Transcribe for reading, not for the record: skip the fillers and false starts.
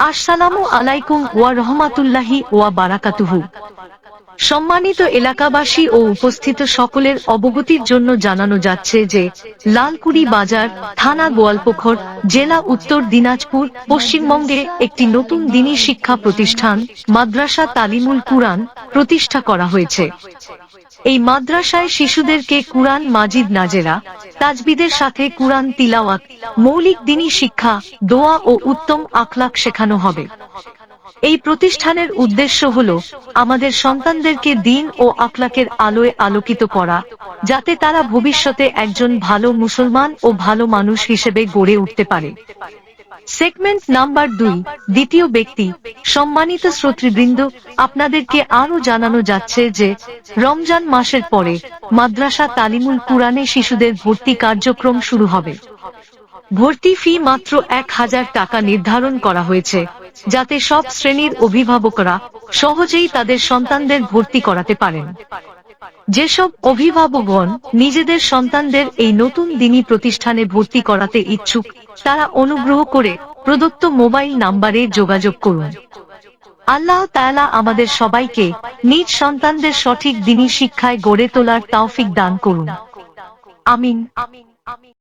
আসসালামু আলাইকুম ওয়া রাহমাতুল্লাহি ওয়া বারাকাতুহু। সম্মানিত এলাকাবাসী ও উপস্থিত সকলের অবগতির জন্য জানানো যাচ্ছে যে লালকুড়ি বাজার, থানা গোয়ালপুখর, জেলা উত্তর দিনাজপুর, পশ্চিমবঙ্গে একটি নতুন দ্বীনি শিক্ষা প্রতিষ্ঠান মাদ্রাসা তালিমুল কুরআন প্রতিষ্ঠা করা হয়েছে। এই মাদ্রাসায় শিশুদেরকে কুরআন মাজিদ নাজেরা, তাজবিদের সাথে কুরআন তিলাওয়াত, মৌলিক দ্বীনি শিক্ষা, দোয়া ও উত্তম আখলাক শেখানো হবে। এই প্রতিষ্ঠানের উদ্দেশ্য হল আমাদের সন্তানদেরকে দ্বীন ও আখলাকের আলোয় আলোকিত করা, যাতে তারা ভবিষ্যতে একজন ভালো মুসলমান ও ভালো মানুষ হিসেবে গড়ে উঠতে পারে। সেগমেন্ট নাম্বার 2, দ্বিতীয় ব্যক্তি। সম্মানিত শ্রোতৃবৃন্দ, আপনাদেরকে আরও জানানো যাচ্ছে যে রমজান মাসের পরে মাদ্রাসা তালিমুল কুরআনে শিশুদের ভর্তি কার্যক্রম শুরু হবে। ভর্তি ফি মাত্র 1000 টাকা নির্ধারণ করা হয়েছে, যাতে সব শ্রেণীর অভিভাবকরা সহজেই তাদের সন্তানদের ভর্তি করাতে পারেন। যেসব অভিভাবকগণ নিজেদের সন্তানদের এই নতুন দ্বীনি প্রতিষ্ঠানে ভর্তি করাতে ইচ্ছুক, তারা অনুগ্রহ করে প্রদত্ত মোবাইল নম্বরে যোগাযোগ করুন। আল্লাহ তাআলা আমাদের সবাইকে নিজ সন্তানদের সঠিক দ্বীনি শিক্ষায় গড়ে তোলার তৌফিক দান করুন। আমিন।